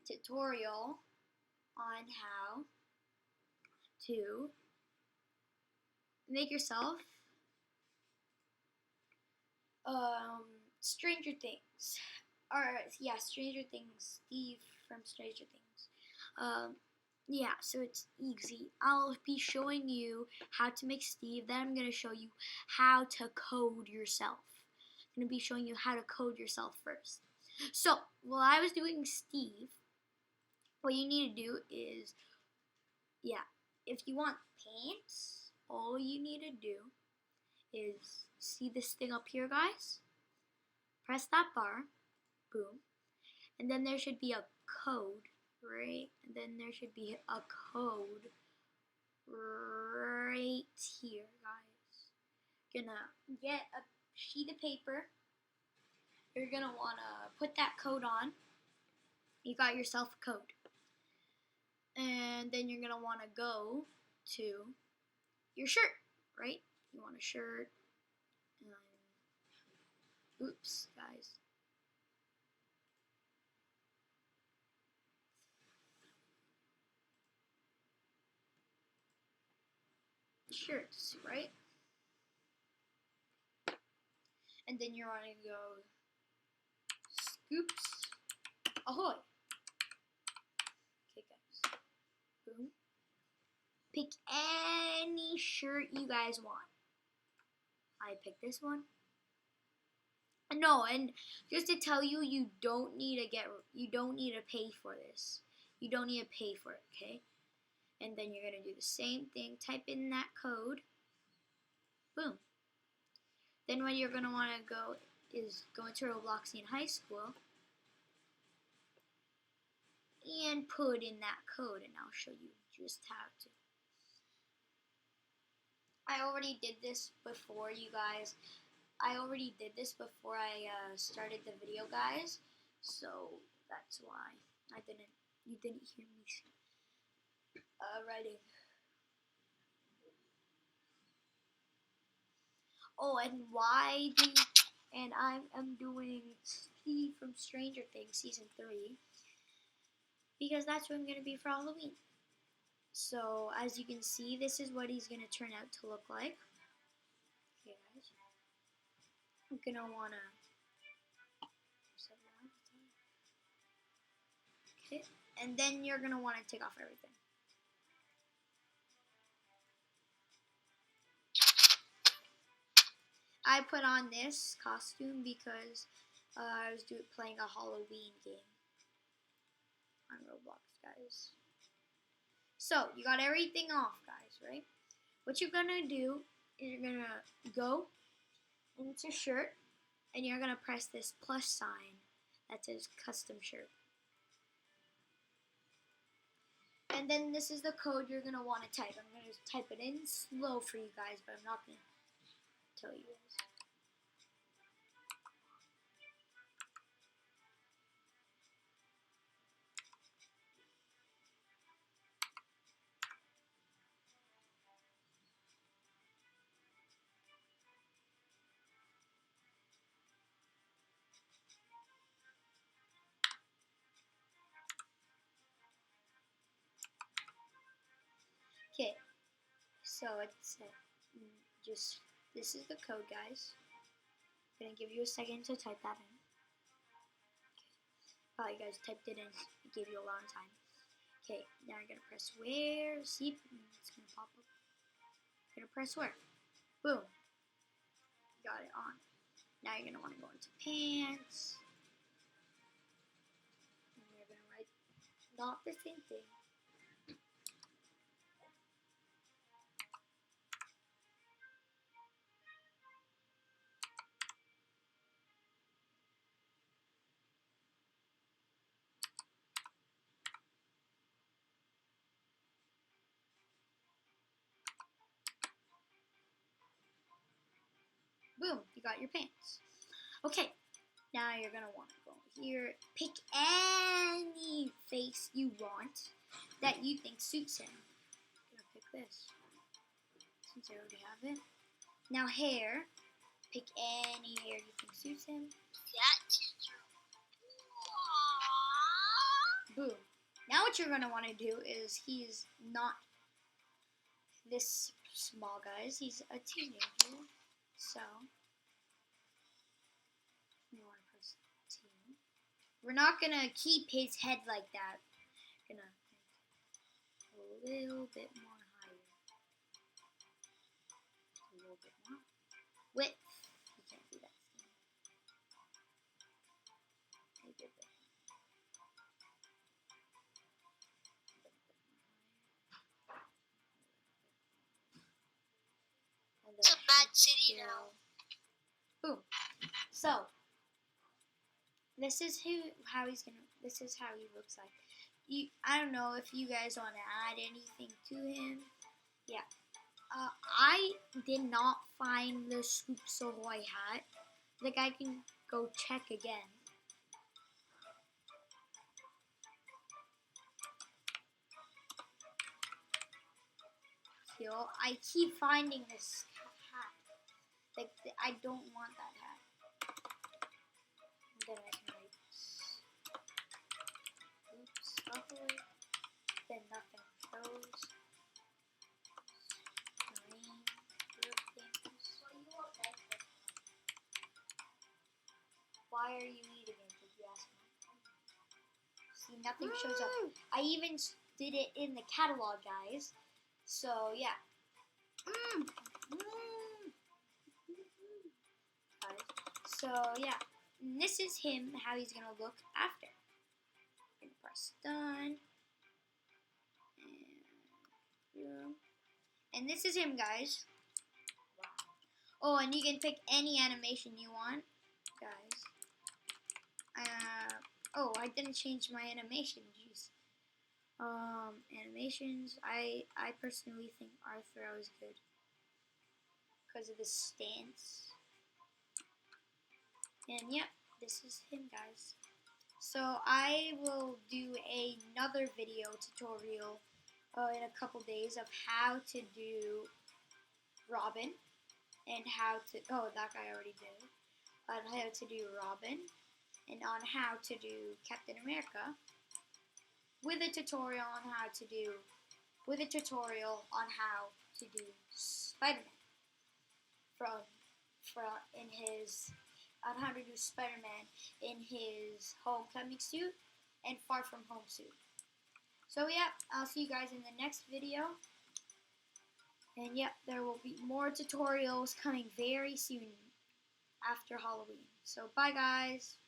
tutorial on how to make yourself Stranger Things. Or yeah, Stranger Things. Steve from Stranger Things. Yeah, so it's easy. I'll be showing you how to make Steve. Then I'm gonna show you how to code yourself. I'm gonna be showing you how to code yourself first. So while I was doing Steve, what you need to do is, yeah, if you want pants, all you need to do is see this thing up here, guys. Press that bar, boom, and then there should be a code, right? And then there should be a code right here, guys. Gonna get a sheet of paper. You're gonna wanna put that code on. You got yourself a code. And then you're gonna wanna go to your shirt, right? You want a shirt. Oops, guys. Shirts, right? And then you're gonna go scoops ahoy. Okay, guys. Boom. Pick any shirt you guys want. I picked this one. No, and just to tell you, you don't need to pay for this. You don't need to pay for it, okay? And then you're gonna do the same thing. Type in that code. Boom. Then what you're gonna want to go is go into Robloxian High School and put in that code, and I'll show you just how to. I already did this before, you guys. I already did this before I started the video, guys. So that's why you didn't hear me writing. Oh, and I'm doing Steve from Stranger Things season 3 because that's what I'm gonna be for Halloween. So as you can see, this is what he's gonna turn out to look like. Okay, guys. I'm gonna wanna. Okay, and then you're gonna wanna take off everything. I put on this costume because I was playing a Halloween game on Roblox, guys. So you got everything off, guys, right? What you're gonna do is you're gonna go into shirt, and you're gonna press this plus sign that says custom shirt. And then this is the code you're gonna want to type. I'm gonna type it in slow for you guys, but I'm not gonna tell you guys. Okay, so it's just, this is the code, guys. I'm gonna give you a second to type that in. Okay. Oh, you guys typed it in. It gave you a long time. Okay, now you're gonna press where. See, it's gonna pop up. You're gonna press where. Boom. Got it on. Now you're gonna want to go into pants. And you're gonna write not the same thing. Boom, you got your pants. Okay, now you're gonna want to go here, pick any face you want that you think suits him. I'm gonna pick this, since I already have it. Now hair, pick any hair you think suits him. Boom. Now what you're going to want to do is he's not this small, guys. He's a teenager. So, we want to press T. We're not going to keep his head like that. We're going to make a little bit more higher. A little bit more. Width. You can't do that. Maybe a bit. It's a bad city now. Boom. So this is how he looks like. I don't know if you guys want to add anything to him. Yeah. I did not find the Scoops Ahoy hat. Like I can go check again. I keep finding this hat. Like I don't want that hat. And then I can write Oops, Ahoy. Then nothing shows. Green things. Why are you eating it? Did you ask me? See, nothing shows up. I even did it in the catalog, guys. So yeah. So yeah, and this is him. How he's gonna look after. I'm gonna press done. And this is him, guys. Oh, and you can pick any animation you want, guys. Oh, I didn't change my animation. Jeez. Animations. I personally think our throw is good because of the stance. And yep, this is him, guys. So I will do another video tutorial in a couple days of how to do Robin and how to. Oh, that guy already did. On how to do Robin and on how to do Captain America. With a tutorial on how to do Spider-Man on how to do Spider-Man in his homecoming suit and Far From Home suit. So yeah, I'll see you guys in the next video. And yep, there will be more tutorials coming very soon after Halloween. So bye guys.